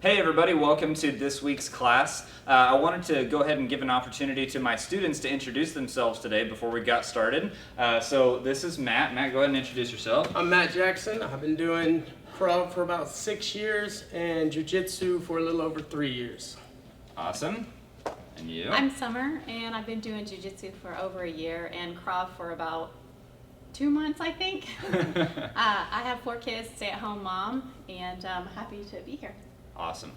Hey everybody, welcome to this week's class. I wanted to go ahead and give an opportunity to my students to introduce themselves today before we got started. So this is Matt. Matt, go ahead and introduce yourself. I'm Matt Jackson. I've been doing Krav for about 6 years and Jiu-Jitsu for a little over 3 years. Awesome. And you? I'm Summer, and I've been doing Jiu-Jitsu for over a year and Krav for about 2 months, I think. I have 4 kids, stay-at-home mom, and I'm happy to be here. Awesome.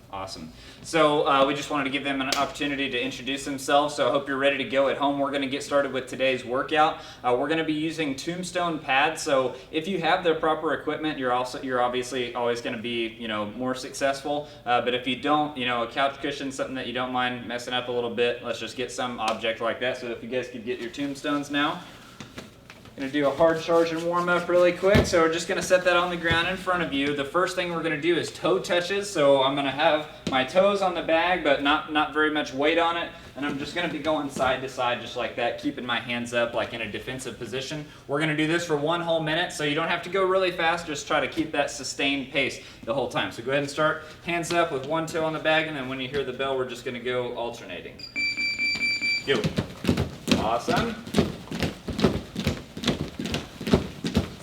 So we just wanted to give them an opportunity to introduce themselves, so I hope you're ready to go at home. We're going to get started with today's workout. We're going to be using tombstone pads, so if you have the proper equipment, you're obviously always going to be, more successful. But if you don't, a couch cushion, something that you don't mind messing up a little bit, let's just get some object like that. So if you guys could get your tombstones now. Going to do a hard charge and warm up really quick. So we're just going to set that on the ground in front of you. The first thing we're going to do is toe touches. So I'm going to have my toes on the bag, but not very much weight on it. And I'm just going to be going side to side just like that, keeping my hands up like in a defensive position. We're going to do this for 1 whole minute, so you don't have to go really fast. Just try to keep that sustained pace the whole time. So go ahead and start hands up with 1 toe on the bag, and then when you hear the bell, we're just going to go alternating. Go. Awesome.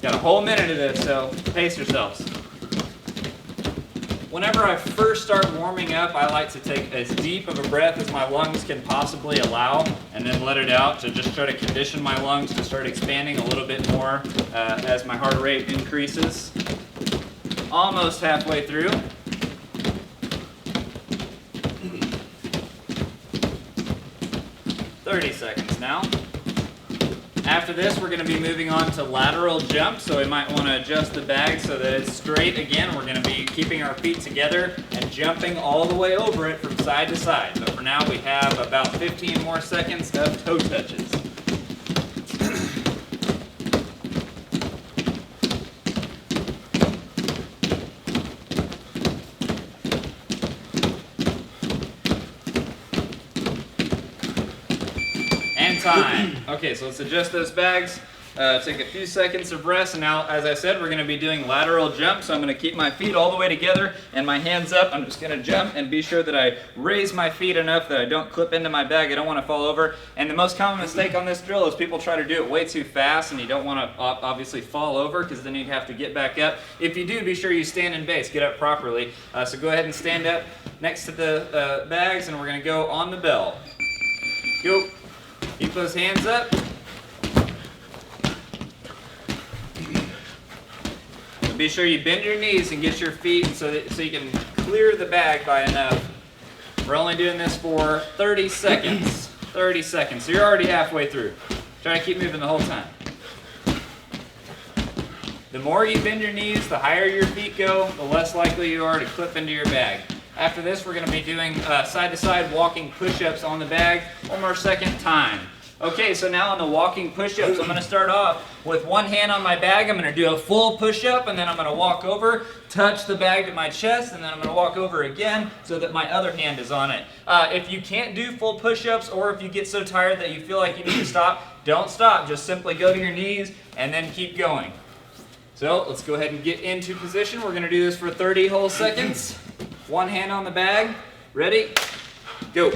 Got a whole minute of this, so pace yourselves. Whenever I first start warming up, I like to take as deep of a breath as my lungs can possibly allow, and then let it out to just try to condition my lungs to start expanding a little bit more as my heart rate increases. Almost halfway through. "30 seconds now. After this, we're going to be moving on to lateral jump, so we might want to adjust the bag so that it's straight. Again, we're going to be keeping our feet together and jumping all the way over it from side to side. But for now, we have about 15 more seconds of toe touches. And time. Okay, so let's adjust those bags. Take a few seconds of rest, and now, as I said, we're going to be doing lateral jump. So I'm going to keep my feet all the way together and my hands up. I'm just going to jump and be sure that I raise my feet enough that I don't clip into my bag. I don't want to fall over. And the most common mistake on this drill is people try to do it way too fast, and you don't want to obviously fall over because then you have to get back up. If you do, be sure you stand in base, get up properly. So go ahead and stand up next to the bags, and we're going to go on the bell. Go. Keep those hands up. Be sure you bend your knees and get your feet so you can clear the bag by enough. We're only doing this for 30 seconds. 30 seconds. So you're already halfway through. Try to keep moving the whole time. The more you bend your knees, the higher your feet go, the less likely you are to clip into your bag. After this, we're going to be doing side-to-side walking push-ups on the bag. 1 more second, time. Okay, so now on the walking push-ups, I'm going to start off with 1 hand on my bag. I'm going to do a full push-up, and then I'm going to walk over, touch the bag to my chest, and then I'm going to walk over again so that my other hand is on it. If you can't do full push-ups, or if you get so tired that you feel like you need to stop, don't stop. Just simply go to your knees and then keep going. So let's go ahead and get into position. We're going to do this for 30 whole seconds. 1 hand on the bag. Ready? Go.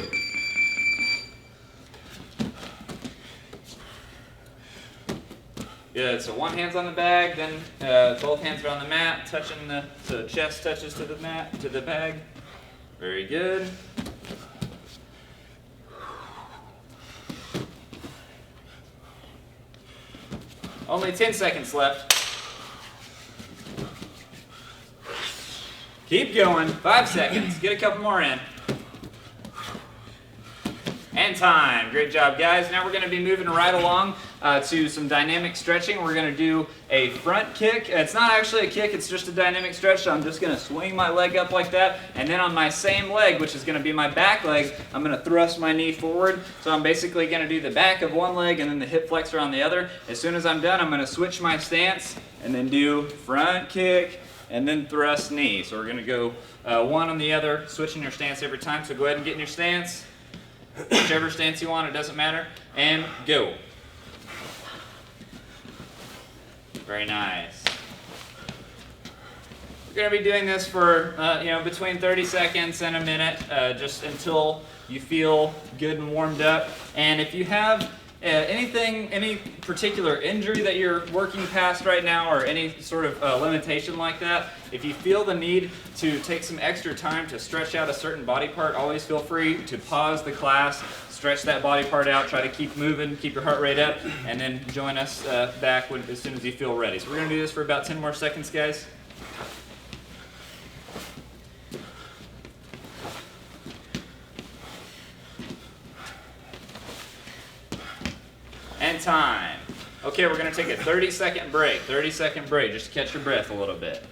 Good. So 1 hand's on the bag, then both hands are on the mat, touching so the chest touches to the mat, to the bag. Very good. Only 10 seconds left. Keep going. 5 seconds. Get a couple more in. And time. Great job, guys. Now we're going to be moving right along to some dynamic stretching. We're going to do a front kick. It's not actually a kick, it's just a dynamic stretch. So I'm just going to swing my leg up like that. And then on my same leg, which is going to be my back leg, I'm going to thrust my knee forward. So I'm basically going to do the back of one leg and then the hip flexor on the other. As soon as I'm done, I'm going to switch my stance and then do front kick and then thrust knee. So we're going to go one on the other, switching your stance every time. So go ahead and get in your stance. Whichever stance you want, it doesn't matter. And go. Very nice. We're going to be doing this for between 30 seconds and a minute, just until you feel good and warmed up. And if you have any particular injury that you're working past right now, or any sort of limitation like that, if you feel the need to take some extra time to stretch out a certain body part, always feel free to pause the class, stretch that body part out, try to keep moving, keep your heart rate up, and then join us back as soon as you feel ready. So we're going to do this for about 10 more seconds, guys. And time. Okay, we're going to take a 30-second break. 30-second break, just to catch your breath a little bit.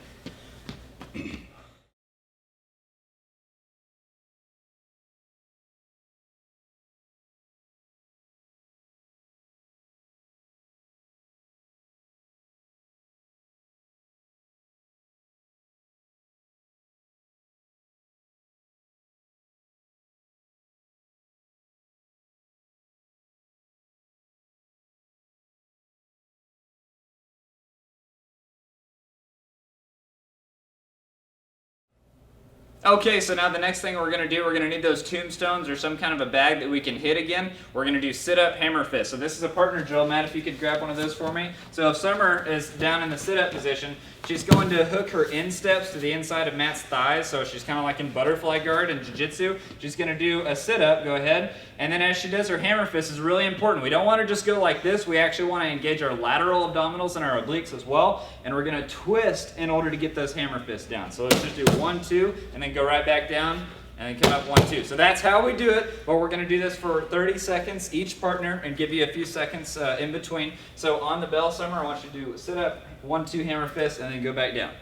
Okay, so now the next thing we're going to do, we're going to need those tombstones or some kind of a bag that we can hit again. We're going to do sit-up, hammer fist. So this is a partner drill. Matt, if you could grab one of those for me. So if Summer is down in the sit-up position, she's going to hook her insteps to the inside of Matt's thighs, so she's kind of like in butterfly guard in jiu-jitsu. She's going to do a sit-up, go ahead. And then as she does her hammer fist, is really important. We don't want to just go like this. We actually want to engage our lateral abdominals and our obliques as well. And we're going to twist in order to get those hammer fists down. So let's just do 1, 2, and then go right back down, and then come up 1, 2. So that's how we do it, but we're going to do this for 30 seconds each partner and give you a few seconds in between. So on the bell, Summer, I want you to do sit up, 1, 2, hammer fist, and then go back down.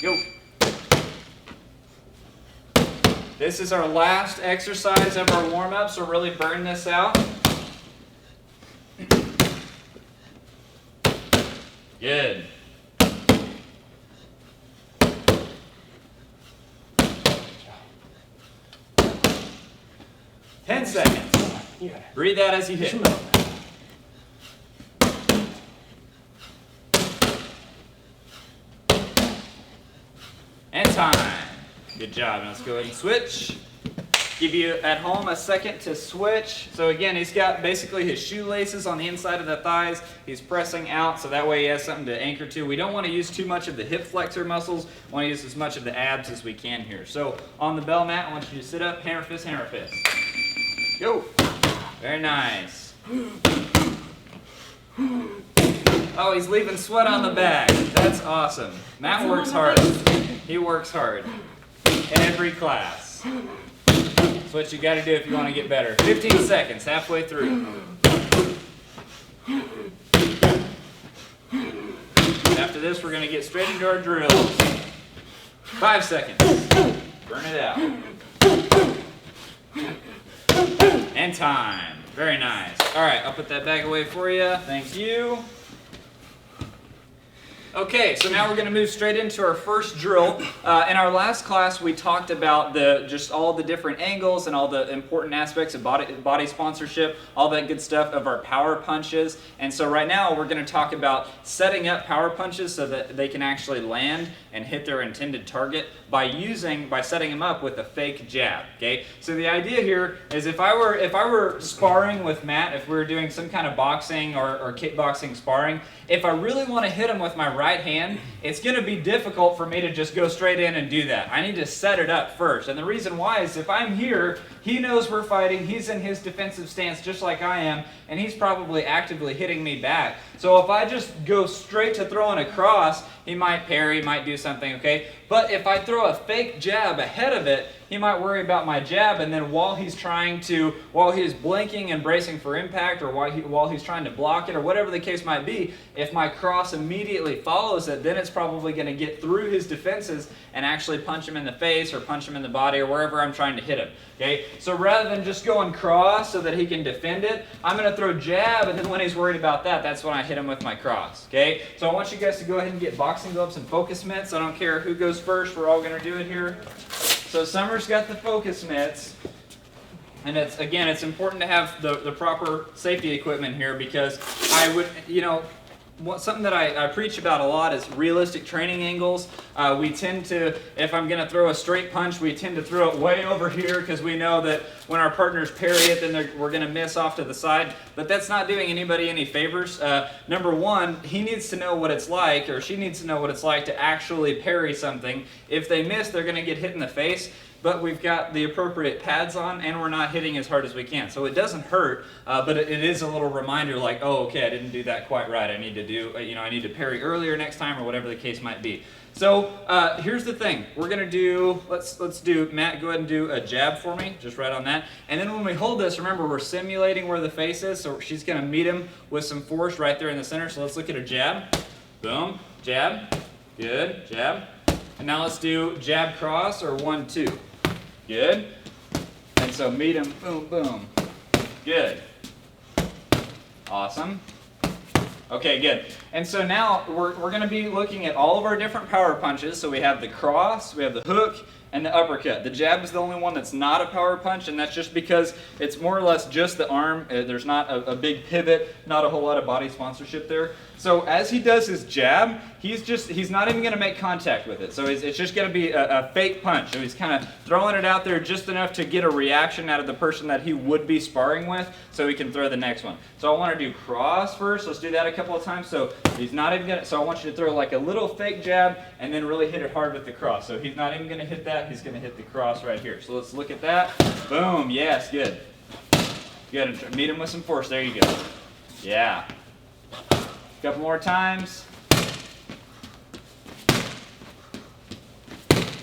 Go. This is our last exercise of our warm-up, so really burn this out. Good. Ten seconds. Breathe out as you hit. And time. Good job. Now let's go ahead and switch. Give you at home a second to switch. So again, he's got basically his shoelaces on the inside of the thighs. He's pressing out, so that way he has something to anchor to. We don't want to use too much of the hip flexor muscles. We want to use as much of the abs as we can here. So on the bell mat, I want you to sit up, hammer fist, hammer fist. Go. Very nice. Oh, he's leaving sweat on the back. That's awesome. Matt works hard. He works hard in every class. That's what you got to do if you want to get better. 15 seconds, halfway through. After this, we're going to get straight into our drills. 5 seconds. Burn it out. And time. Very nice. All right, I'll put that bag away for you. Thank you. Okay, so now we're going to move straight into our first drill. In our last class, we talked about just all the different angles and all the important aspects of body sponsorship, all that good stuff of our power punches. And so right now, we're going to talk about setting up power punches so that they can actually land and hit their intended target by setting them up with a fake jab. Okay, so the idea here is if I were sparring with Matt, if we were doing some kind of boxing or kickboxing sparring, if I really want to hit him with my right hand, it's going to be difficult for me to just go straight in and do that. I need to set it up first. And the reason why is if I'm here, he knows we're fighting, he's in his defensive stance just like I am, and he's probably actively hitting me back. So if I just go straight to throwing a cross, he might parry, might do something, okay? But if I throw a fake jab ahead of it, he might worry about my jab, and then while he's blinking and bracing for impact, or while he's trying to block it, or whatever the case might be, if my cross immediately follows it, then it's probably going to get through his defenses and actually punch him in the face or punch him in the body or wherever I'm trying to hit him. Okay? So rather than just going cross so that he can defend it, I'm going to throw jab, and then when he's worried about that, that's when I hit him with my cross. Okay? So I want you guys to go ahead and get boxing gloves and focus mitts. I don't care who goes first. We're all going to do it here. So Summer's got the focus mitts. And it's important to have the proper safety equipment here, because something that I preach about a lot is realistic training angles. We tend to, if I'm going to throw a straight punch, we tend to throw it way over here because we know that when our partners parry it, then we're going to miss off to the side. But that's not doing anybody any favors. Number one, he needs to know what it's like, or she needs to know what it's like to actually parry something. If they miss, they're going to get hit in the face. But we've got the appropriate pads on, and we're not hitting as hard as we can. So it doesn't hurt, but it is a little reminder like, oh, okay, I didn't do that quite right. I need to do, I need to parry earlier next time, or whatever the case might be. So here's the thing. We're gonna do, let's do, Matt, go ahead and do a jab for me, just right on that. And then when we hold this, remember we're simulating where the face is, so she's gonna meet him with some force right there in the center. So let's look at a jab. Boom, jab, good, jab. And now let's do jab cross, or 1, 2. Good. And so meet him, boom, boom. Good. Awesome. Okay, good. And so now we're going to be looking at all of our different power punches. So we have the cross, we have the hook, and the uppercut. The jab is the only one that's not a power punch, and that's just because it's more or less just the arm. There's not a big pivot, not a whole lot of body sponsorship there. So as he does his jab, he's not even going to make contact with it. So it's just going to be a fake punch. So he's kind of throwing it out there just enough to get a reaction out of the person that he would be sparring with, so he can throw the next one. So I want to do cross first. Let's do that a couple of times. So he's not even going to, so I want you to throw like a little fake jab and then really hit it hard with the cross. So he's not even going to hit that. He's going to hit the cross right here. So let's look at that. Boom. Yes, good. Good. Meet him with some force. There you go. Yeah. Couple more times.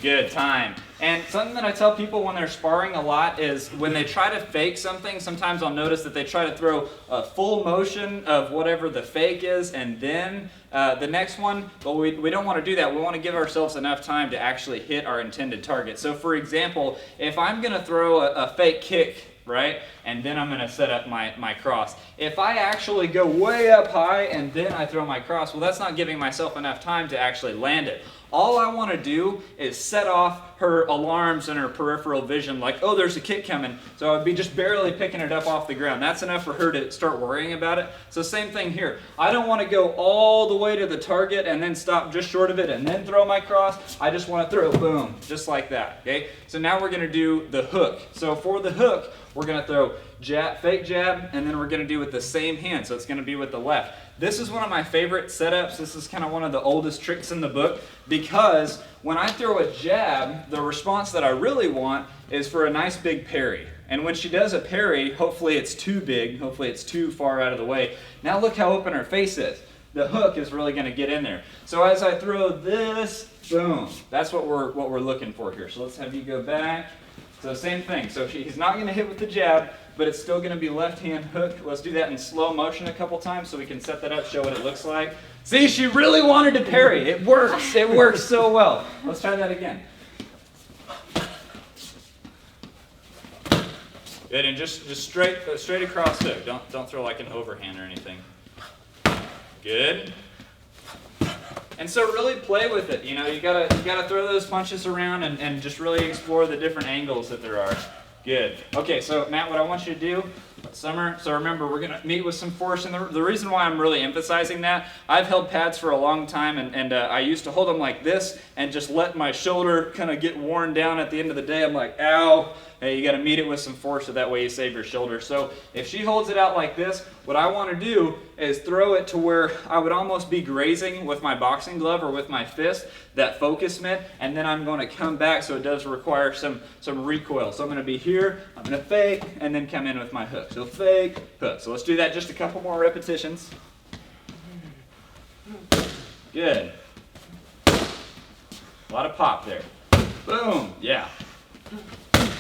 Good, time. And something that I tell people when they're sparring a lot is when they try to fake something, sometimes I'll notice that they try to throw a full motion of whatever the fake is and then the next one. But we don't want to do that. We want to give ourselves enough time to actually hit our intended target. So for example, if I'm going to throw a fake kick, right? And then I'm going to set up my cross. If I actually go way up high and then I throw my cross, well, that's not giving myself enough time to actually land it. All I want to do is set off her alarms and her peripheral vision like, oh, there's a kick coming. So I'd be just barely picking it up off the ground. That's enough for her to start worrying about it. So same thing here. I don't want to go all the way to the target and then stop just short of it and then throw my cross. I just want to throw, boom, just like that. Okay. So now we're going to do the hook. So for the hook, we're going to throw jab, fake jab, and then we're going to do with the same hand. So it's going to be with the left. This is one of my favorite setups. This is kind of one of the oldest tricks in the book because when I throw a jab, the response that I really want is for a nice big parry. And when she does a parry, hopefully it's too big, hopefully it's too far out of the way. Now look how open her face is. The hook is really going to get in there. So as I throw this, boom, that's what we're looking for here. So let's have you go back. So same thing. So he's not going to hit with the jab, but it's still going to be left hand hook. Let's do that in slow motion a couple times so we can set that up, show what it looks like. See, she really wanted to parry. It works. It works so well. Let's try that again. Good, and just straight across hook. Don't throw like an overhand or anything. Good. And so really play with it. You know, you gotta throw those punches around and just really explore the different angles that there are. Good. Okay, so Matt, what I want you to do, Summer, so remember we're gonna meet with some force, and the reason why I'm really emphasizing that, I've held pads for a long time, and I used to hold them like this and just let my shoulder kind of get worn down at the end of the day. I'm like, ow. Hey, you got to meet it with some force so that way you save your shoulder. So if she holds it out like this, what I want to do is throw it to where I would almost be grazing with my boxing glove or with my fist, that focus mitt, and then I'm going to come back, so it does require some recoil. So I'm going to be here, I'm going to fake, and then come in with my hook. So fake, hook. So let's do that just a couple more repetitions. Good. A lot of pop there. Boom. Yeah.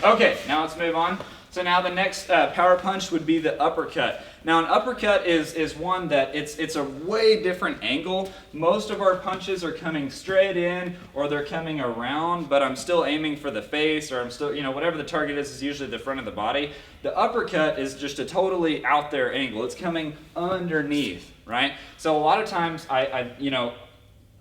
Okay, now let's move on. So now the next power punch would be the uppercut. Now an uppercut is one that it's a way different angle. Most of our punches are coming straight in or they're coming around, but I'm still aiming for the face, or I'm still, whatever the target is usually the front of the body. The uppercut is just a totally out there angle. It's coming underneath, right? So a lot of times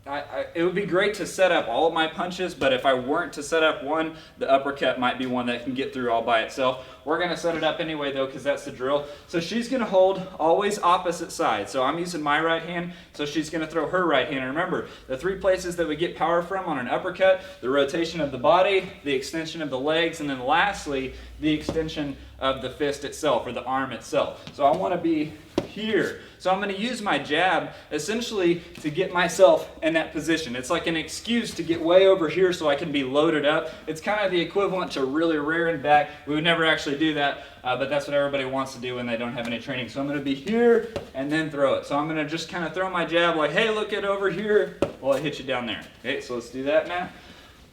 it would be great to set up all of my punches, but if I weren't to set up one, the uppercut might be one that can get through all by itself. We're going to set it up anyway, though, because that's the drill. So she's going to hold always opposite sides. So I'm using my right hand, so she's going to throw her right hand. And remember, the three places that we get power from on an uppercut: the rotation of the body, the extension of the legs, and then lastly, the extension of the fist itself, or the arm itself. So I want to be here. So I'm going to use my jab essentially to get myself in that position. It's like an excuse to get way over here so I can be loaded up. It's kind of the equivalent to really rearing back. We would never actually do that, but that's what everybody wants to do when they don't have any training. So I'm going to be here and then throw it. So I'm going to just kind of throw my jab like, hey, look at over here, while I hit you down there. Okay, so let's do that, Matt.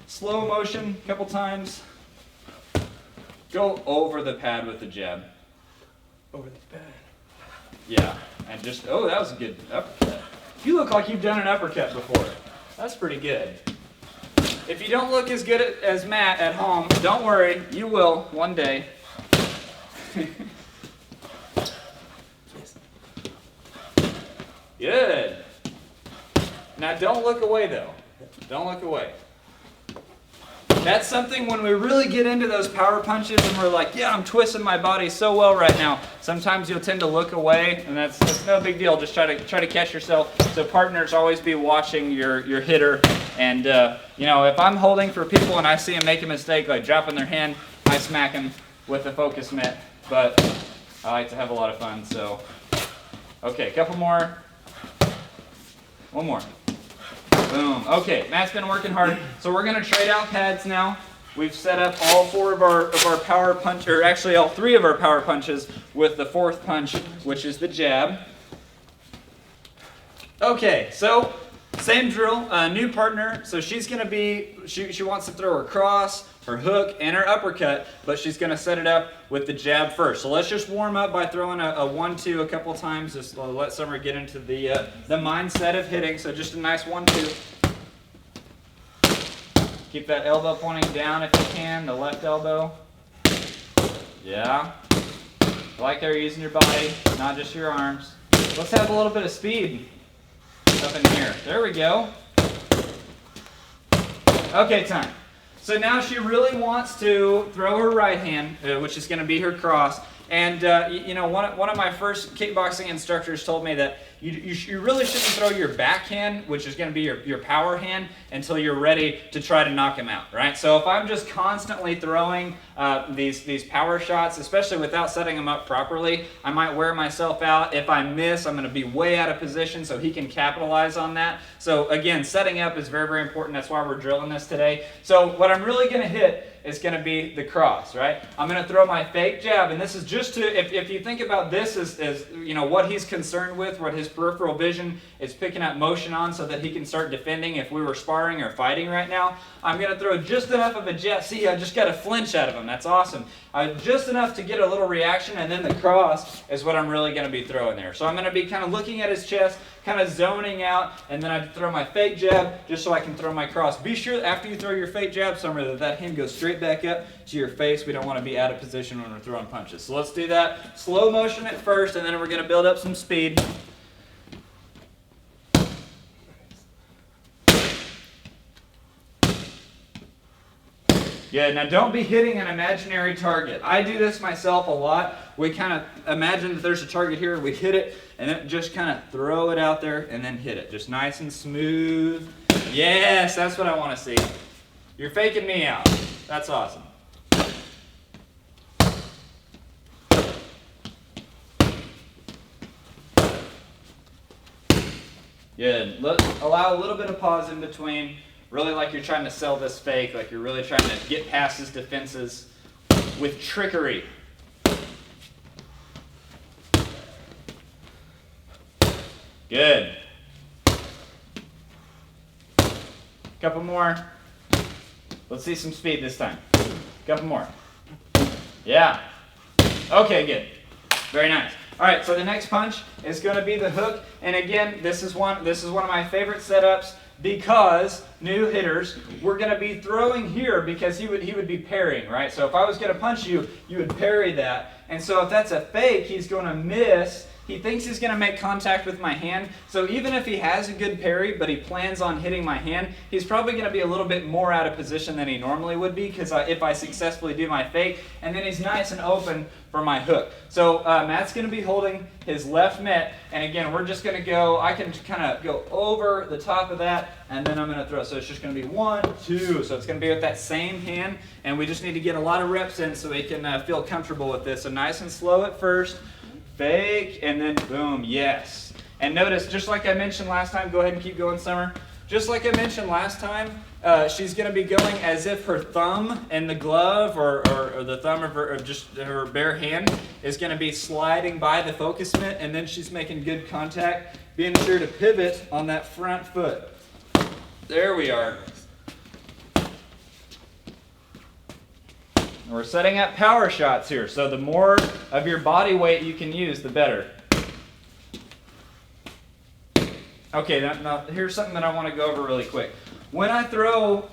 Slow motion, a couple times. Go over the pad with the jab. Over the pad. Yeah, and just, oh, that was a good uppercut. You look like you've done an uppercut before. That's pretty good. If you don't look as good as Matt at home, don't worry, you will one day. Good. Now don't look away though. Don't look away. That's something when we really get into those power punches and we're like, yeah, I'm twisting my body so well right now. Sometimes you'll tend to look away, and that's no big deal. Just try to catch yourself. So partners, always be watching your hitter. And you know, if I'm holding for people and I see them make a mistake, like dropping their hand, I smack them with a focus mitt. But I like to have a lot of fun. So, okay, a couple more. One more. Boom. Okay, Matt's been working hard. So we're going to trade out pads now. We've set up all four of our power punch, or actually all three of our power punches with the fourth punch, which is the jab. Okay, so same drill, new partner. So she's going to be, she wants to throw her cross, her hook, and her uppercut, but she's going to set it up with the jab first. So let's just warm up by throwing a 1-2 a couple times. Just let Summer get into the mindset of hitting. So just a nice 1-2. Keep that elbow pointing down if you can, the left elbow. Yeah. I like how you're using your body, not just your arms. Let's have a little bit of speed up in here. There we go. Okay, time. So now she really wants to throw her right hand, which is going to be her cross. And you know, one of my first kickboxing instructors told me that you really shouldn't throw your backhand, which is going to be your power hand, until you're ready to try to knock him out, right? So if I'm just constantly throwing these power shots, especially without setting them up properly, I might wear myself out. If I miss, I'm going to be way out of position, so he can capitalize on that. So again, setting up is very, very important. That's why we're drilling this today. So what I'm really going to hit is going to be the cross, right? I'm going to throw my fake jab, and this is just to, if you think about this as you know, what he's concerned with, what his peripheral vision is picking up motion on so that he can start defending if we were sparring or fighting right now. I'm going to throw just enough of a jab. See, I just got a flinch out of him. That's awesome. Just enough to get a little reaction, and then the cross is what I'm really going to be throwing there. So I'm going to be kind of looking at his chest, kind of zoning out, and then I throw my fake jab just so I can throw my cross. Be sure after you throw your fake jab, Summer, that hand goes straight back up to your face. We don't want to be out of position when we're throwing punches. So let's do that. Slow motion at first, and then we're going to build up some speed. Good. Now don't be hitting an imaginary target. I do this myself a lot. We kind of imagine that there's a target here and we hit it and then just kind of throw it out there and then hit it. Just nice and smooth. Yes, that's what I want to see. You're faking me out. That's awesome. Good. Allow a little bit of pause in between. Really like you're trying to sell this fake, like you're really trying to get past his defenses with trickery. Good. Couple more. Let's see some speed this time. Couple more. Yeah. Okay, good. Very nice. All right, so the next punch is going to be the hook, and again, this is one of my favorite setups. Because new hitters, we're going to be throwing here because he would be parrying, right? So if I was going to punch you, you would parry that. And so if that's a fake, he's going to miss he thinks he's going to make contact with my hand. So even if he has a good parry, but he plans on hitting my hand, he's probably going to be a little bit more out of position than he normally would be, because if I successfully do my fake, and then he's nice and open for my hook. So Matt's going to be holding his left mitt, and again, we're just going to go, I can kind of go over the top of that, and then I'm going to throw. So it's just going to be 1, 2. So it's going to be with that same hand, and we just need to get a lot of reps in so we can feel comfortable with this. So nice and slow at first, fake, and then boom, yes. And notice, just like I mentioned last time, go ahead and keep going, Summer. Just like I mentioned last time, she's going to be going as if her thumb and the glove or the thumb of just her bare hand is going to be sliding by the focus mitt, and then she's making good contact, being sure to pivot on that front foot. There we are. We're setting up power shots here, so the more of your body weight you can use, the better. Okay, now here's something that I want to go over really quick. When I throw,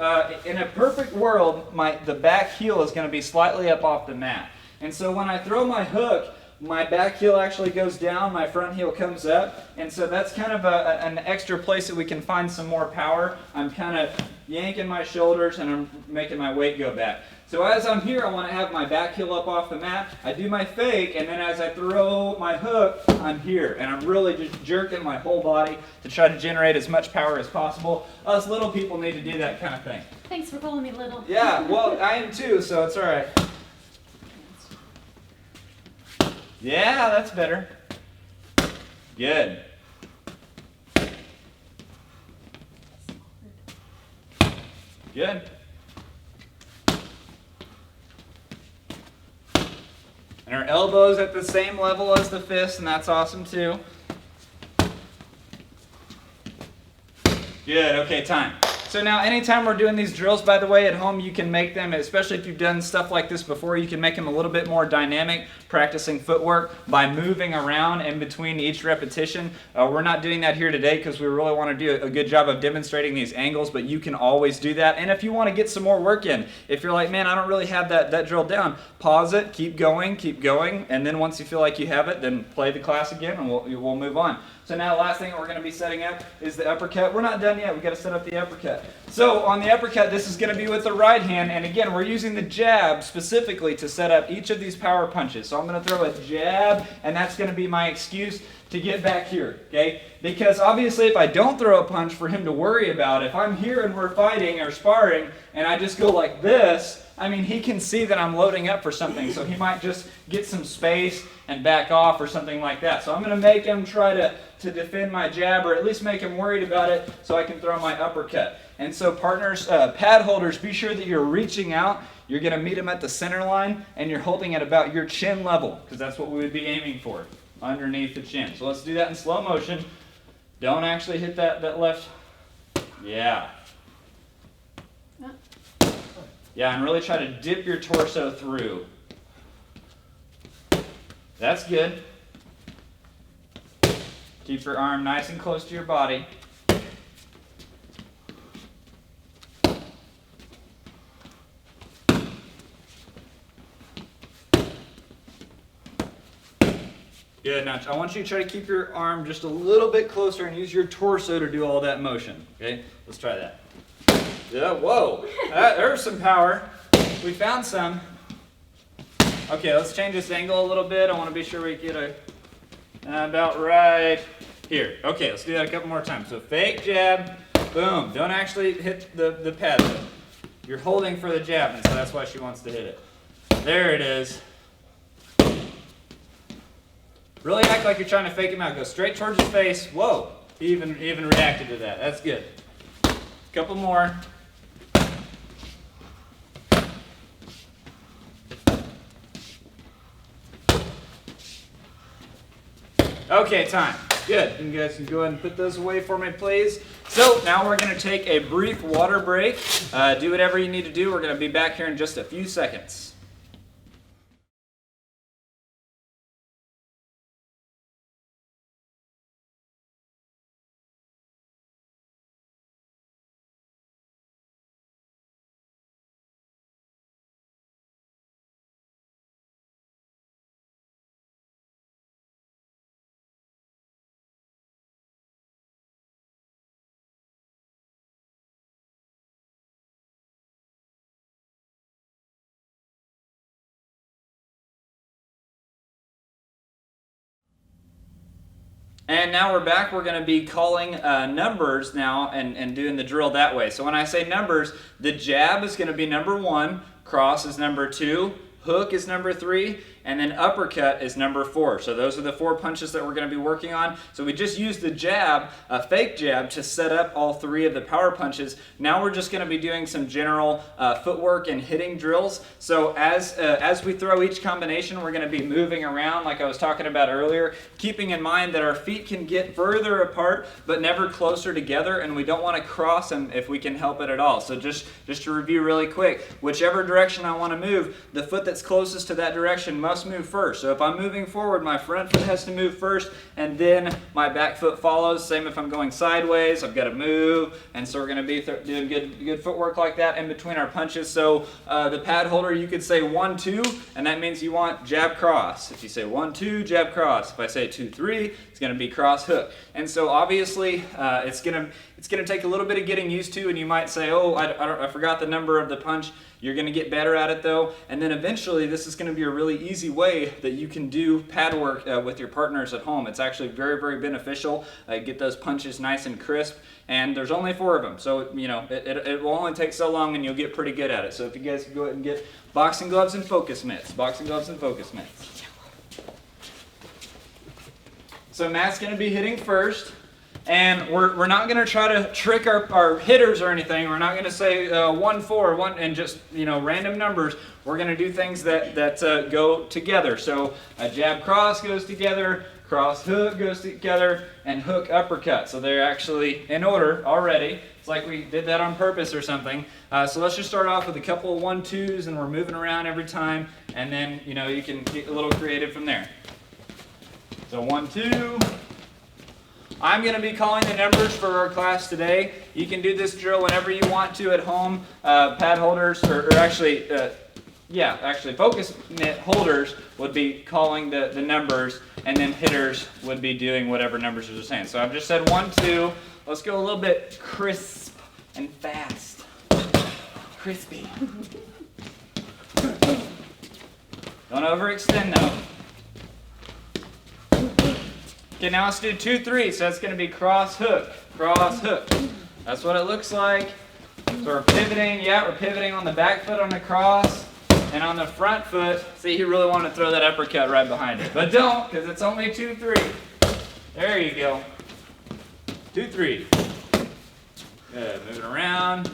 in a perfect world, the back heel is going to be slightly up off the mat. And so when I throw my hook, my back heel actually goes down, my front heel comes up, and so that's kind of an extra place that we can find some more power. I'm kind of yanking my shoulders and I'm making my weight go back. So as I'm here, I want to have my back heel up off the mat. I do my fake, and then as I throw my hook, I'm here. And I'm really just jerking my whole body to try to generate as much power as possible. Us little people need to do that kind of thing. Thanks for calling me little. Yeah, well, I am too, so it's all right. Yeah, that's better. Good. Good. And our elbows at the same level as the fist, and that's awesome too. Good, okay, time. So now anytime we're doing these drills, by the way, at home, you can make them, especially if you've done stuff like this before, you can make them a little bit more dynamic, practicing footwork by moving around in between each repetition. We're not doing that here today because we really want to do a good job of demonstrating these angles, but you can always do that. And if you want to get some more work in, if you're like, man, I don't really have that drill down, pause it, keep going, and then once you feel like you have it, then play the class again and we'll move on. So now the last thing that we're going to be setting up is the uppercut. We're not done yet. We've got to set up the uppercut. So on the uppercut, this is going to be with the right hand. And again, we're using the jab specifically to set up each of these power punches. So I'm going to throw a jab, and that's going to be my excuse to get back here, okay? Because obviously if I don't throw a punch for him to worry about, if I'm here and we're fighting or sparring and I just go like this, I mean, he can see that I'm loading up for something, so he might just get some space and back off or something like that. So I'm going to make him try to defend my jab, or at least make him worried about it so I can throw my uppercut. And so partners, pad holders, be sure that you're reaching out. You're going to meet him at the center line, and you're holding at about your chin level, because that's what we would be aiming for, underneath the chin. So let's do that in slow motion. Don't actually hit that left. Yeah. Yeah, and really try to dip your torso through. That's good. Keep your arm nice and close to your body. Good. Now, I want you to try to keep your arm just a little bit closer and use your torso to do all that motion. Okay? Let's try that. Yeah, whoa. There's some power. We found some. Okay, let's change this angle a little bit. I want to be sure we get about right here. Okay, let's do that a couple more times. So fake jab, boom. Don't actually hit the pad though. You're holding for the jab, and so that's why she wants to hit it. There it is. Really act like you're trying to fake him out. Go straight towards his face. Whoa, he even reacted to that. That's good. Couple more. Okay, time. Good. You guys can go ahead and put those away for me, please. So now we're going to take a brief water break. Do whatever you need to do. We're going to be back here in just a few seconds. And now we're back. We're going to be calling numbers now and doing the drill that way. So when I say numbers, the jab is going to be number 1, cross is number 2, hook is number 3, and then uppercut is number 4. So those are the 4 punches that we're going to be working on. So we just used the jab, a fake jab, to set up all 3 of the power punches. Now we're just going to be doing some general footwork and hitting drills. So as we throw each combination, we're going to be moving around like I was talking about earlier, keeping in mind that our feet can get further apart but never closer together, and we don't want to cross them if we can help it at all. So just to review really quick, whichever direction I want to move, the foot that's closest to that direction must move first. So if I'm moving forward, my front foot has to move first, and then my back foot follows. Same if I'm going sideways, I've got to move, and so we're going to be doing good footwork like that in between our punches. So the pad holder, you could say 1, 2, and that means you want jab cross. If you say 1, 2, jab cross. If I say 2, 3, it's going to be cross hook. And so obviously it's going to take a little bit of getting used to, and you might say, oh, I forgot the number of the punch. You're going to get better at it though, and then eventually this is going to be a really easy way that you can do pad work with your partners at home. It's actually very, very beneficial. Get those punches nice and crisp, and there's only 4 of them, so you know it will only take so long and you'll get pretty good at it. So if you guys can go ahead and get boxing gloves and focus mitts. Boxing gloves and focus mitts. So Matt's going to be hitting first. And we're not going to try to trick our hitters or anything. We're not going to say 1, 4, 1, and just random numbers. We're going to do things that go together. So a jab cross goes together, cross hook goes together, and hook uppercut. So they're actually in order already. It's like we did that on purpose or something. So let's just start off with a couple of 1, 2s, and we're moving around every time. And then you can get a little creative from there. So 1, 2. I'm going to be calling the numbers for our class today. You can do this drill whenever you want to at home. Pad holders, or actually focus mitt holders would be calling the numbers, and then hitters would be doing whatever numbers are saying. So I've just said 1, 2. Let's go a little bit crisp and fast. Crispy. Don't overextend though. Okay, now let's do 2, 3. So that's going to be cross hook, cross hook. That's what it looks like. So we're pivoting. Yeah, we're pivoting on the back foot on the cross, and on the front foot. See, he really wanted to throw that uppercut right behind it, but don't, because it's only 2, 3. There you go. 2, 3. Good. Moving around.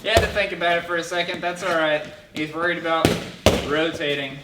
You had to think about it for a second. That's all right. He's worried about rotating.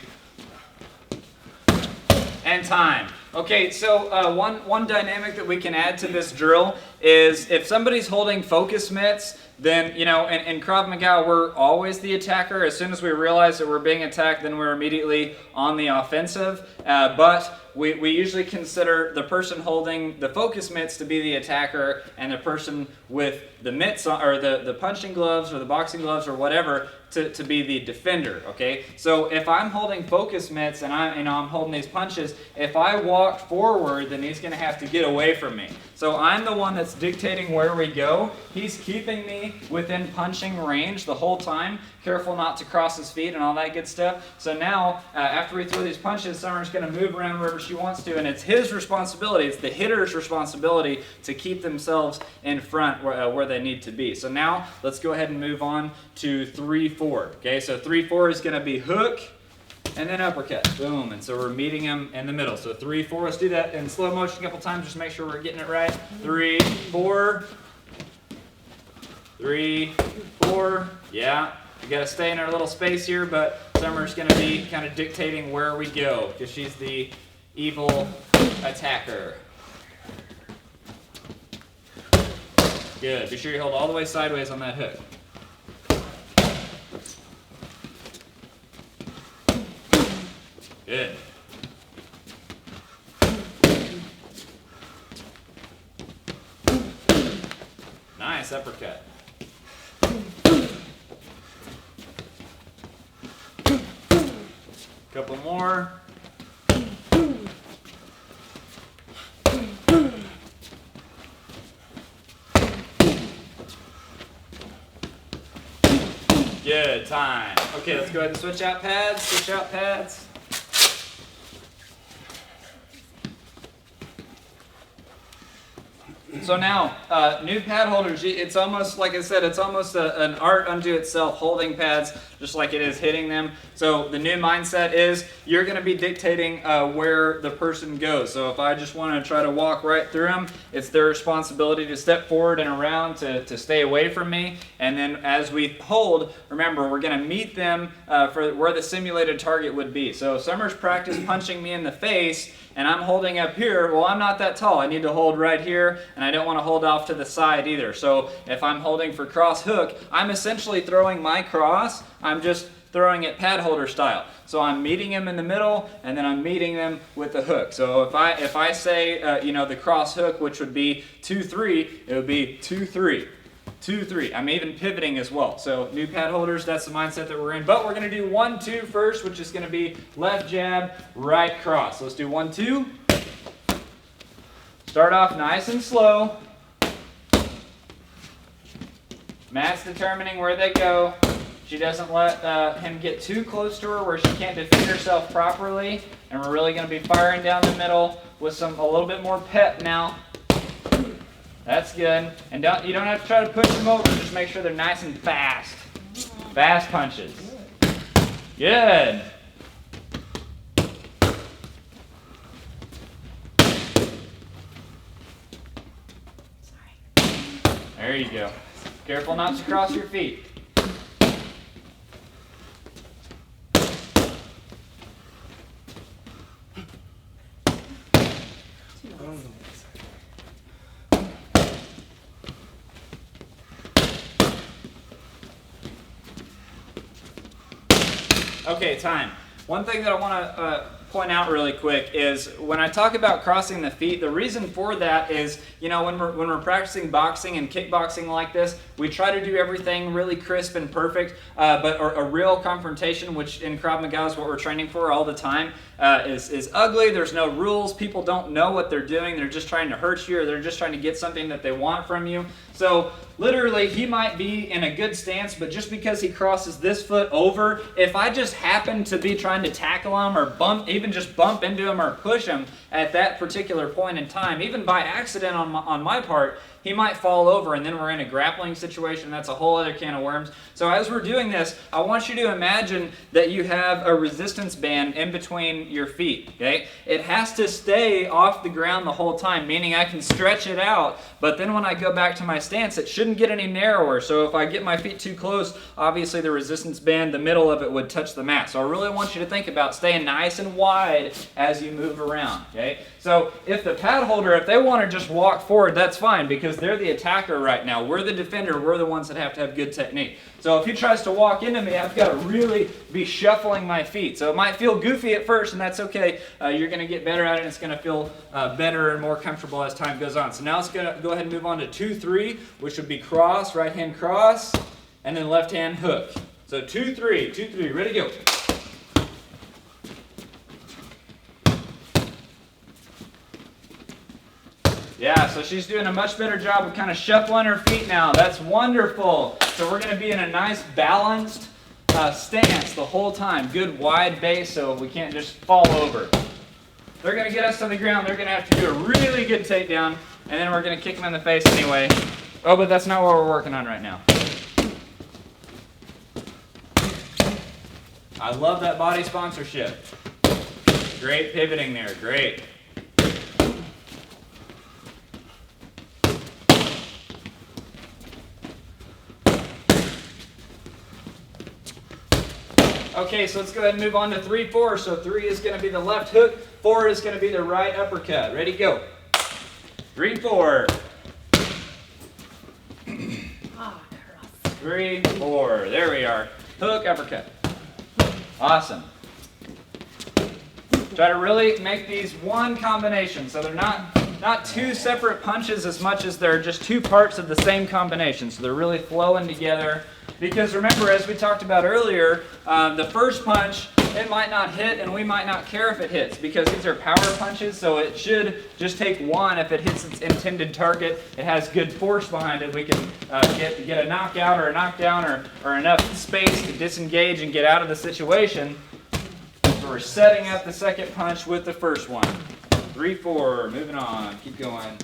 And time. Okay, so one dynamic that we can add to this drill is if somebody's holding focus mitts, then, in Krav Maga, we're always the attacker. As soon as we realize that we're being attacked, then we're immediately on the offensive. But we usually consider the person holding the focus mitts to be the attacker, and the person with the mitts, or the punching gloves or the boxing gloves or whatever, to be the defender, okay? So if I'm holding focus mitts and I'm holding these punches, if I walk forward, then he's gonna have to get away from me. So I'm the one that's dictating where we go. He's keeping me within punching range the whole time, careful not to cross his feet and all that good stuff. So now, after we throw these punches, Summer's gonna move around wherever she wants to, and it's his responsibility, it's the hitter's responsibility to keep themselves in front where they need to be. So now, let's go ahead and move on to 3, 4. Okay, so 3, 4 is gonna be hook, and then uppercut. Boom. And so we're meeting them in the middle. So 3, 4. Let's do that in slow motion a couple times just to make sure we're getting it right. 3, 4. 3, 4. Yeah. We got to stay in our little space here, but Summer's going to be kind of dictating where we go because she's the evil attacker. Good. Be sure you hold all the way sideways on that hook. Good. Nice uppercut. Couple more. Good, time. Okay, let's go ahead and switch out pads, So now, new pad holders, it's almost, like I said, it's almost an art unto itself, holding pads just like it is hitting them. So the new mindset is you're going to be dictating where the person goes. So if I just want to try to walk right through them, it's their responsibility to step forward and around to stay away from me. And then as we hold, remember, we're going to meet them for where the simulated target would be. So Summer's practice punching me in the face, and I'm holding up here. Well, I'm not that tall. I need to hold right here, and I don't want to hold off to the side either. So if I'm holding for cross hook, I'm essentially throwing my cross. I'm just throwing it pad holder style. So I'm meeting him in the middle, and then I'm meeting them with the hook. So if I say, the cross hook, which would be 2-3, it would be 2-3. 2-3. I'm even pivoting as well. So new pad holders, that's the mindset that we're in. But we're going to do 1-2 first, which is going to be left jab, right cross. Let's do 1-2. Start off nice and slow. Matt's determining where they go. She doesn't let him get too close to her where she can't defend herself properly. And we're really going to be firing down the middle with a little bit more pep now. That's good. And you don't have to try to push them over. Just make sure they're nice and fast. Fast punches. Good. Sorry. There you go. Careful not to cross your feet. Okay, time. One thing that I want to point out really quick is when I talk about crossing the feet, the reason for that is, when we're practicing boxing and kickboxing like this, we try to do everything really crisp and perfect, but a real confrontation, which in Krav Maga is what we're training for all the time, is ugly. There's no rules. People don't know what they're doing. They're just trying to hurt you, or they're just trying to get something that they want from you. So literally, he might be in a good stance, but just because he crosses this foot over, if I just happen to be trying to tackle him or even just bump into him or push him at that particular point in time, even by accident on my part, he might fall over, and then we're in a grappling situation. That's a whole other can of worms. So as we're doing this, I want you to imagine that you have a resistance band in between your feet, okay? It has to stay off the ground the whole time, meaning I can stretch it out, but then when I go back to my stance, it shouldn't get any narrower. So if I get my feet too close, obviously the resistance band, the middle of it would touch the mat. So I really want you to think about staying nice and wide as you move around, okay? So if the pad holder, if they want to just walk forward, that's fine, because they're the attacker right now. We're the defender. We're the ones that have to have good technique. So if he tries to walk into me, I've got to really be shuffling my feet. So it might feel goofy at first, and that's okay. You're going to get better at it, and it's going to feel better and more comfortable as time goes on. So now let's go ahead and move on to 2-3, which would be cross, right hand cross, and then left hand hook. So 2-3, 2-3, ready, go. Yeah, so she's doing a much better job of kind of shuffling her feet now. That's wonderful. So we're going to be in a nice balanced stance the whole time. Good wide base so we can't just fall over. They're going to get us to the ground. They're going to have to do a really good takedown, and then we're going to kick them in the face anyway. Oh, but that's not what we're working on right now. I love that body sponsorship. Great pivoting there. Great. Okay, so let's go ahead and move on to 3-4. So 3 is going to be the left hook. 4 is going to be the right uppercut. Ready, go. 3-4. 3-4. There we are. Hook, uppercut. Awesome. Try to really make these one combination. So they're not two separate punches as much as they're just two parts of the same combination. So they're really flowing together. Because remember, as we talked about earlier, the first punch it might not hit, and we might not care if it hits because these are power punches, so it should just take one. If it hits its intended target, it has good force behind it, we can get a knockout or a knockdown or enough space to disengage and get out of the situation. So we're setting up the second punch with the first one. 3, 4, moving on, keep going.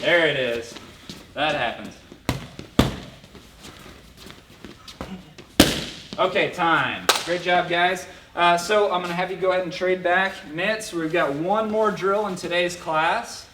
There it is. That happens. Okay, time. Great job, guys. So I'm going to have you go ahead and trade back mitts. We've got one more drill in today's class.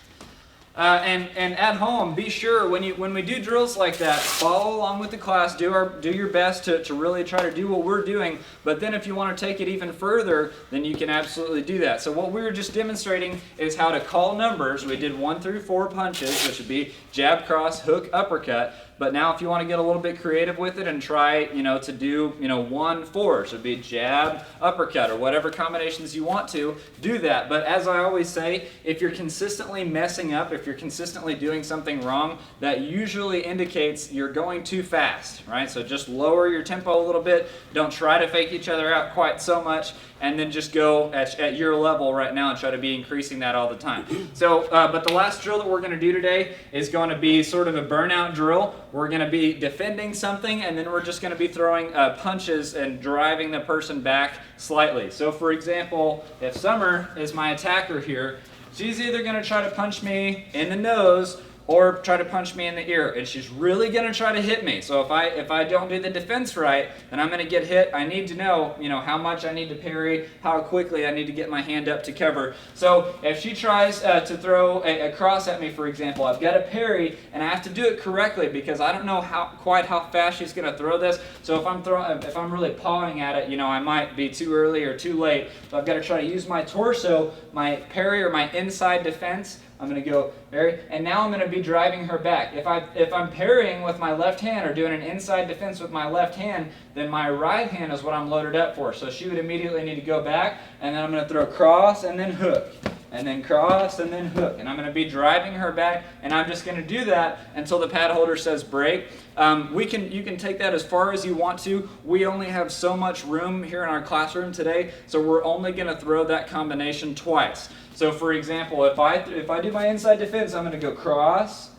And at home, be sure when we do drills like that, follow along with the class. Do your best to really try to do what we're doing. But then if you want to take it even further, then you can absolutely do that. So what we were just demonstrating is how to call numbers. We did 1 through 4 punches, which would be jab, cross, hook, uppercut. But now if you want to get a little bit creative with it and try, to do, 1, 4, so it'd be jab, uppercut, or whatever combinations you want to, do that. But as I always say, if you're consistently messing up, if you're consistently doing something wrong, that usually indicates you're going too fast, right? So just lower your tempo a little bit. Don't try to fake each other out quite so much, and then just go at your level right now and try to be increasing that all the time. So, but the last drill that we're going to do today is going to be sort of a burnout drill. We're going to be defending something, and then we're just going to be throwing punches and driving the person back slightly. So for example, if Summer is my attacker here, she's either going to try to punch me in the nose or try to punch me in the ear, and she's really going to try to hit me. So if I don't do the defense right, then I'm going to get hit. I need to know, how much I need to parry, how quickly I need to get my hand up to cover. So if she tries to throw a cross at me, for example, I've got to parry, and I have to do it correctly because I don't know quite how fast she's going to throw this. So if I'm really pawing at it, I might be too early or too late. So I've got to try to use my torso, my parry or my inside defense. I'm going to go parry, and now I'm going to be driving her back. If I'm parrying with my left hand or doing an inside defense with my left hand, then my right hand is what I'm loaded up for. So she would immediately need to go back, and then I'm going to throw cross and then hook, and then cross and then hook. And I'm going to be driving her back, and I'm just going to do that until the pad holder says break. You can take that as far as you want to. We only have so much room here in our classroom today, so we're only going to throw that combination twice. So for example, if I do my inside defense, I'm going to go cross,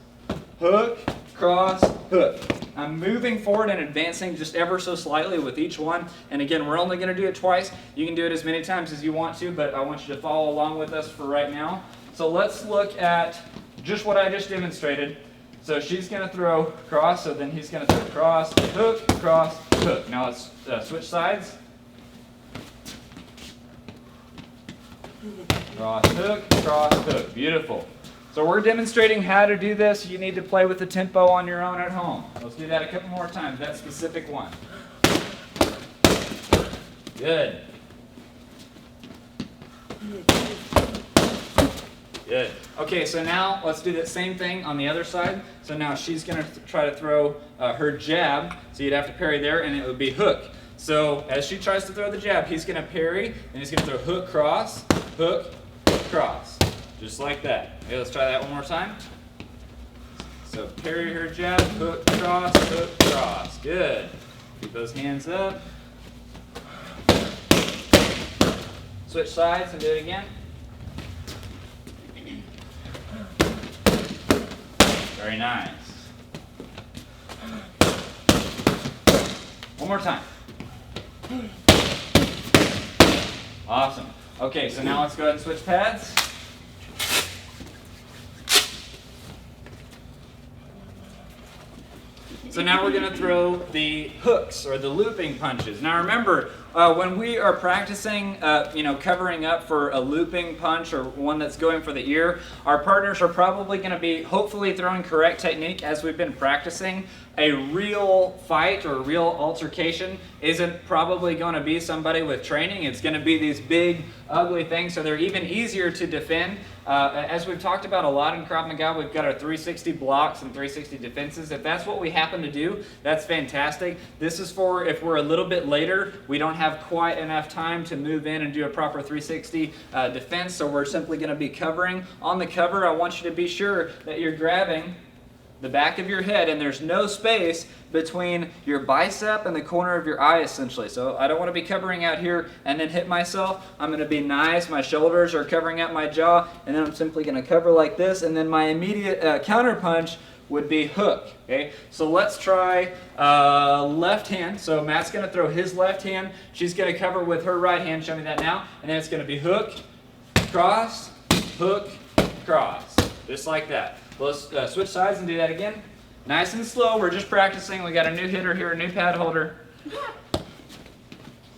hook, cross, hook. I'm moving forward and advancing just ever so slightly with each one. And again, we're only going to do it twice. You can do it as many times as you want to, but I want you to follow along with us for right now. So let's look at just what I just demonstrated. So she's going to throw cross, so then he's going to throw cross, hook, cross, hook. Now let's switch sides. Cross, hook. Beautiful. So we're demonstrating how to do this. You need to play with the tempo on your own at home. Let's do that a couple more times, that specific one. Good. Good. Okay, so now let's do that same thing on the other side. So now she's going to try to throw her jab. So you'd have to parry there, and it would be hook. So as she tries to throw the jab, he's going to parry, and he's going to throw hook, cross, cross. Just like that. Okay, let's try that one more time. So parry her jab, hook, cross. Good. Keep those hands up. Switch sides and do it again. Very nice. One more time. Awesome. Okay, so now let's go ahead and switch pads. So now we're going to throw the hooks or the looping punches. Now remember, when we are practicing, covering up for a looping punch or one that's going for the ear, our partners are probably going to be hopefully throwing correct technique as we've been practicing. A real fight or a real altercation isn't probably going to be somebody with training. It's going to be these big, ugly things, so they're even easier to defend. As we've talked about a lot in Krav Maga, we've got our 360 blocks and 360 defenses. If that's what we happen to do, that's fantastic. This is for if we're a little bit later, we don't have quite enough time to move in and do a proper 360 defense, so we're simply going to be covering. On the cover, I want you to be sure that you're grabbing the back of your head, and there's no space between your bicep and the corner of your eye, essentially. So I don't want to be covering out here and then hit myself. I'm going to be nice. My shoulders are covering out my jaw, and then I'm simply going to cover like this, and then my immediate counter punch would be hook. Okay, so let's try left hand. So Matt's going to throw his left hand. She's going to cover with her right hand. Show me that now. And then it's going to be hook, cross, hook, cross. Just like that. Let's switch sides and do that again. Nice and slow. We're just practicing. We got a new hitter here, a new pad holder.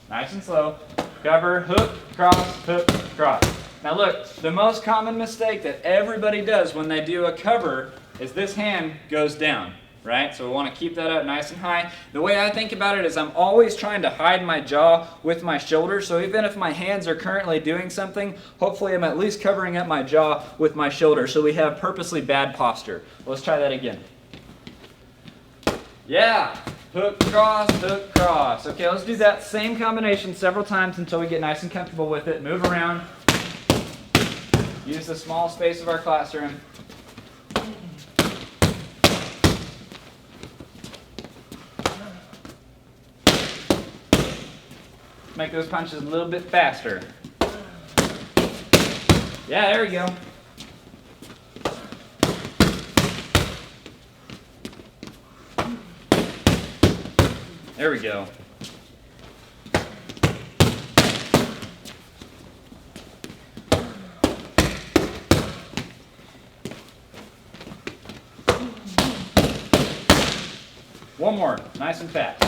Nice and slow. Cover, hook, cross. Now look, the most common mistake that everybody does when they do a cover is this hand goes down, right? So we want to keep that up nice and high. The way I think about it is I'm always trying to hide my jaw with my shoulders. So even if my hands are currently doing something, hopefully I'm at least covering up my jaw with my shoulder so we have purposely bad posture. Let's try that again. Yeah, hook, cross. Okay, let's do that same combination several times until we get nice and comfortable with it. Move around. Use the small space of our classroom. Make those punches a little bit faster. Yeah, there we go. There we go. One more, nice and fast.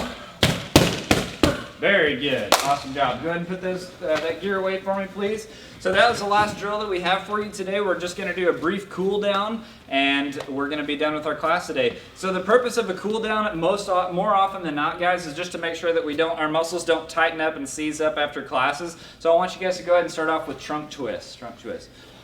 Very good, awesome job. Go ahead and put that gear away for me, please. So that was the last drill that we have for you today. We're just going to do a brief cool down, and we're going to be done with our class today. So the purpose of a cool down, more often than not, guys, is just to make sure that our muscles don't tighten up and seize up after classes. So I want you guys to go ahead and start off with trunk twist.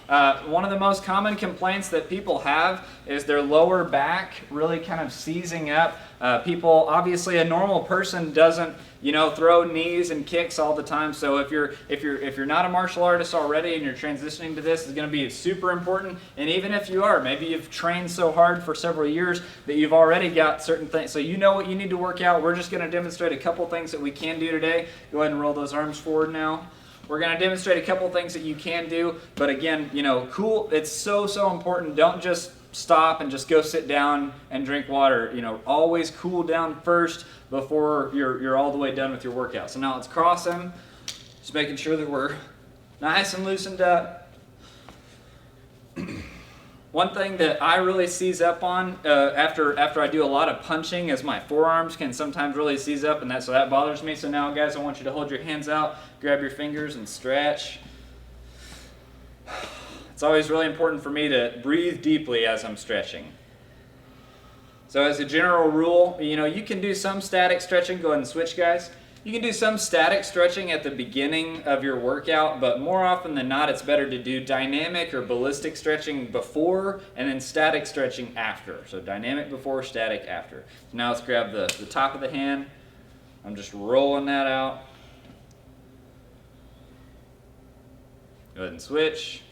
One of the most common complaints that people have is their lower back really kind of seizing up. Obviously, a normal person doesn't, throw knees and kicks all the time. So if you're not a martial artist already and you're transitioning to this, it's going to be super important. And even if you are, maybe you've trained so hard for several years that you've already got certain things. So you know what you need to work out. We're just going to demonstrate a couple things that we can do today. Go ahead and roll those arms forward now. We're going to demonstrate a couple things that you can do, but again, cool. It's so important. Don't just stop and just go sit down and drink water. Always cool down first before you're all the way done with your workout. So now let's cross them, just making sure that we're nice and loosened up. One thing that I really seize up on after I do a lot of punching is my forearms can sometimes really seize up, and so that bothers me. So now, guys, I want you to hold your hands out, grab your fingers, and stretch. It's always really important for me to breathe deeply as I'm stretching. So as a general rule, you can do some static stretching. Go ahead and switch, guys. You can do some static stretching at the beginning of your workout, but more often than not, it's better to do dynamic or ballistic stretching before and then static stretching after. So dynamic before, static after. So now let's grab the top of the hand. I'm just rolling that out. Go ahead and switch.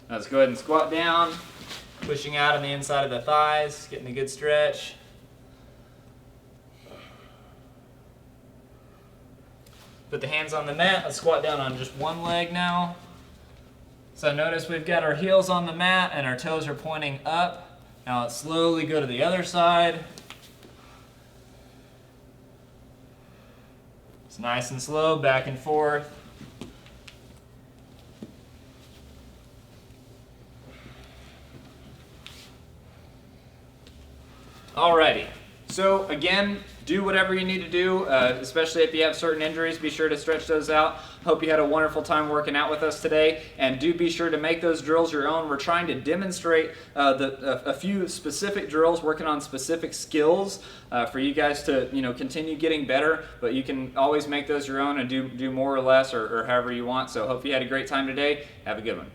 Now let's go ahead and squat down. Pushing out on the inside of the thighs, getting a good stretch. Put the hands on the mat. Let's squat down on just one leg now. So notice we've got our heels on the mat and our toes are pointing up. Now let's slowly go to the other side. It's nice and slow, back and forth. Alrighty, so again, do whatever you need to do, especially if you have certain injuries. Be sure to stretch those out. Hope you had a wonderful time working out with us today, and do be sure to make those drills your own. We're trying to demonstrate a few specific drills, working on specific skills for you guys to continue getting better, but you can always make those your own and do more or less or however you want. So hope you had a great time today. Have a good one.